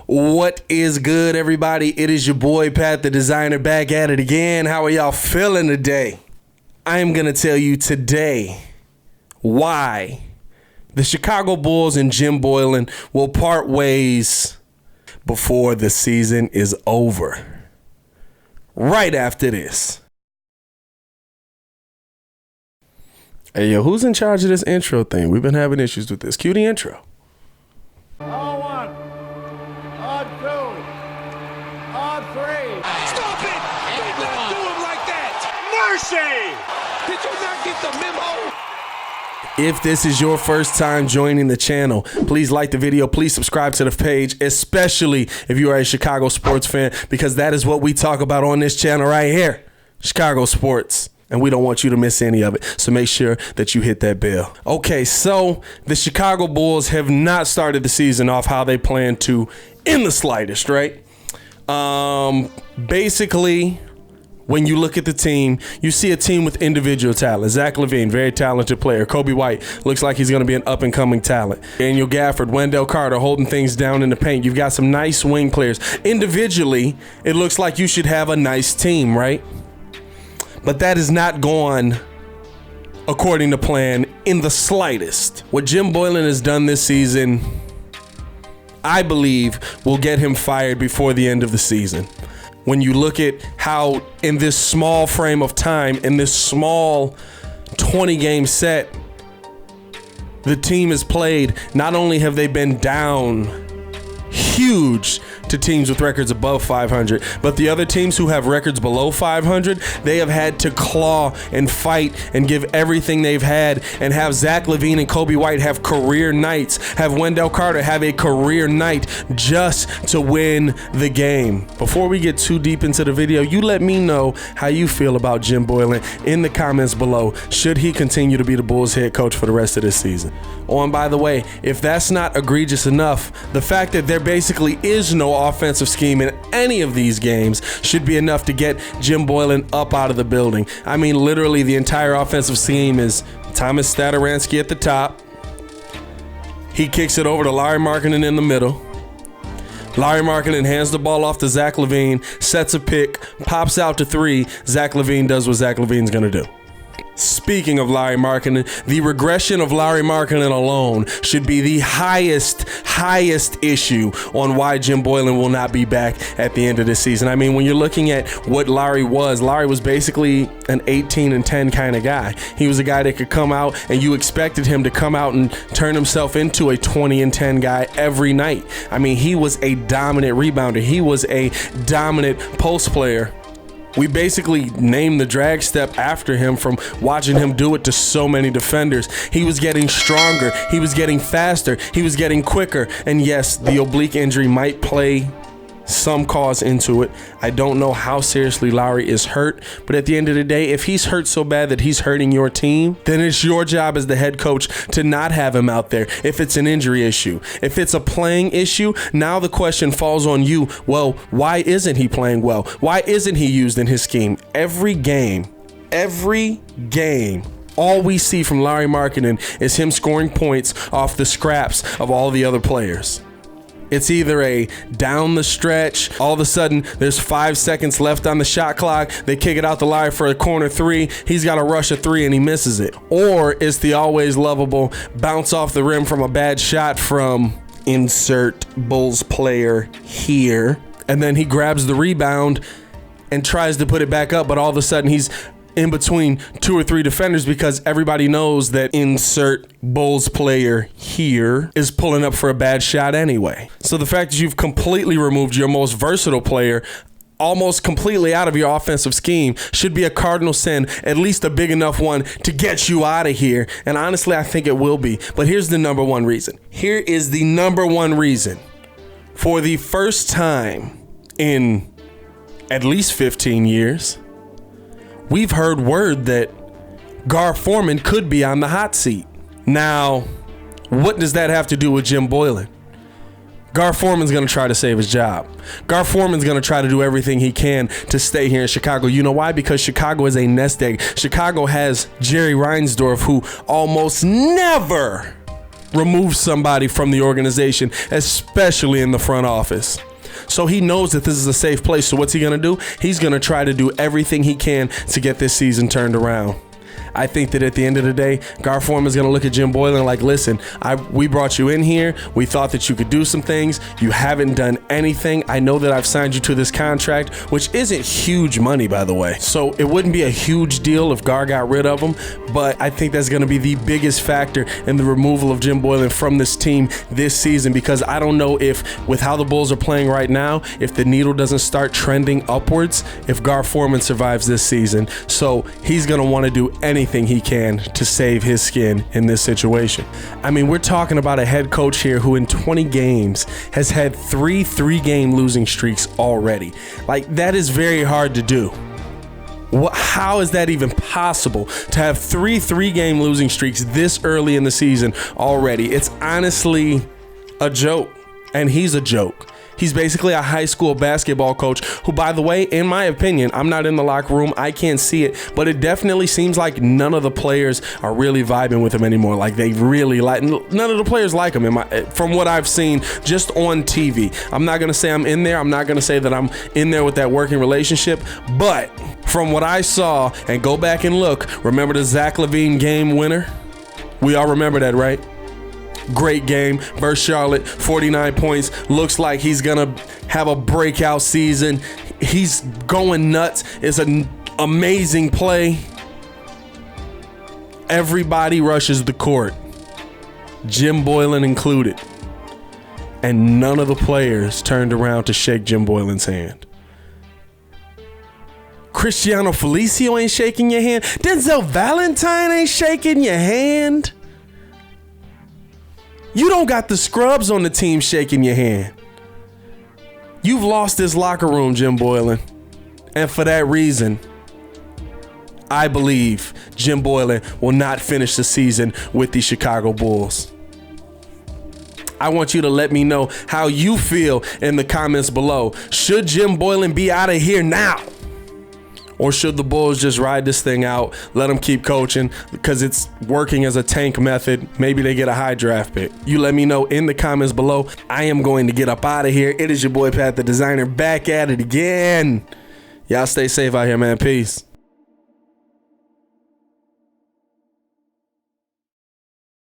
What is good, everybody? It is your boy Pat the Designer back at it again. How are y'all feeling today? I am going to tell you today why the Chicago Bulls and Jim Boylen will part ways before the season is over. Right after this. Hey, yo, who's in charge of this intro thing? We've been having issues with this. Cue the intro. On one, on two, on three. Stop it! Do not do him like that! Mercy! Did you not get the memo? If this is your first time joining the channel, please like the video. Please subscribe to the page, especially if you are a Chicago sports fan, because that is what we talk about on this channel right here, Chicago sports. And we don't want you to miss any of it. So make sure that you hit that bell. Okay, so the Chicago Bulls have not started the season off how they plan to in the slightest, right? Basically, when you look at the team, you see a team with individual talent. Zach LaVine, very talented player. Kobe White looks like he's going to be an up-and-coming talent. Daniel Gafford, Wendell Carter holding things down in the paint. You've got some nice wing players. Individually, it looks like you should have a nice team, right? But that is not gone according to plan in the slightest. What Jim Boylen has done this season, I believe, will get him fired before the end of the season. When you look at how in this small frame of time, in this small 20-game set, the team has played, not only have they been down huge to teams with records above 500, but the other teams who have records below 500, they have had to claw and fight and give everything they've had, and have Zach LaVine and Kobe White have career nights, have Wendell Carter have a career night just to win the game. Before we get too deep into the video, you let me know how you feel about Jim Boylen in the comments below. Should he continue to be the Bulls head coach for the rest of this season? Oh, and by the way, if that's not egregious enough, the fact that there basically is no offensive scheme in any of these games should be enough to get Jim Boylen up out of the building. I mean, literally the entire offensive scheme is Thomas Stadaransky at the top. He kicks it over to Larry Markkinen in the middle. Larry Markkinen hands the ball off to Zach LaVine, sets a pick, pops out to three. Zach LaVine does what Zach LaVine's going to do. Speaking of Larry Markkinen, the regression of Larry Markkinen alone should be the highest issue on why Jim Boylen will not be back at the end of this season. I mean, when you're looking at what Larry was basically an 18-10 kind of guy. He was a guy that could come out, and you expected him to come out and turn himself into a 20-10 guy every night. I mean, he was a dominant rebounder. He was a dominant post player. We basically named the drag step after him from watching him do it to so many defenders. He was getting stronger. He was getting faster. He was getting quicker. And yes, the oblique injury might play some cause into it. I don't know how seriously Larry is hurt, but at the end of the day, if he's hurt so bad that he's hurting your team, then it's your job as the head coach to not have him out there if it's an injury issue. If it's a playing issue, now the question falls on you. Well, why isn't he playing well? Why isn't he used in his scheme? Every game, all we see from Larry Markkinen is him scoring points off the scraps of all the other players. It's either a down the stretch, all of a sudden there's 5 seconds left on the shot clock, they kick it out the line for a corner three, he's got to rush a three and he misses it. Or it's the always lovable bounce off the rim from a bad shot from insert Bulls player here, and then he grabs the rebound and tries to put it back up, but all of a sudden he's in between 2 or 3 defenders because everybody knows that insert Bulls player here is pulling up for a bad shot anyway. So the fact that you've completely removed your most versatile player almost completely out of your offensive scheme should be a cardinal sin, at least a big enough one to get you out of here. And honestly, I think it will be. But here's the number one reason. Here is the number one reason. For the first time in at least 15 years, we've heard word that Gar Forman could be on the hot seat. Now, what does that have to do with Jim Boylen? Gar Forman's going to try to save his job. Gar Forman's going to try to do everything he can to stay here in Chicago. You know why? Because Chicago is a nest egg. Chicago has Jerry Reinsdorf, who almost never remove somebody from the organization, especially in the front office. So he knows that this is a safe place. So what's he going to do? He's going to try to do everything he can to get this season turned around. I think that at the end of the day, Gar Forman is going to look at Jim Boylen like, listen, we brought you in here. We thought that you could do some things. You haven't done anything. I know that I've signed you to this contract, which isn't huge money, by the way. So it wouldn't be a huge deal if Gar got rid of him, but I think that's going to be the biggest factor in the removal of Jim Boylen from this team this season, because I don't know if, with how the Bulls are playing right now, if the needle doesn't start trending upwards, if Gar Forman survives this season. So he's going to want to do anything he can to save his skin in this situation. I mean, we're talking about a head coach here who in 20 games has had three-game losing streaks already. Like, that is very hard to do. How is that even possible to have three-game losing streaks this early in the season already? It's honestly a joke, and he's a joke. He's basically a high school basketball coach who, by the way, in my opinion, I'm not in the locker room, I can't see it, but it definitely seems like none of the players are really vibing with him anymore. Like, they really like, none of the players like him from what I've seen just on TV. I'm not going to say I'm in there. I'm not going to say that I'm in there with that working relationship, but from what I saw, and go back and look, remember the Zach LaVine game winner? We all remember that, right? Great game versus Charlotte, 49 points. Looks like he's going to have a breakout season. He's going nuts. It's an amazing play. Everybody rushes the court, Jim Boylen included. And none of the players turned around to shake Jim Boylen's hand. Cristiano Felicio ain't shaking your hand. Denzel Valentine ain't shaking your hand. You don't got the scrubs on the team shaking your hand. You've lost this locker room, Jim Boylen. And for that reason, I believe Jim Boylen will not finish the season with the Chicago Bulls. I want you to let me know how you feel in the comments below. Should Jim Boylen be out of here now? Or should the Bulls just ride this thing out, let them keep coaching because it's working as a tank method? Maybe they get a high draft pick. You let me know in the comments below. I am going to get up out of here. It is your boy Pat the Designer back at it again. Y'all stay safe out here, man. Peace.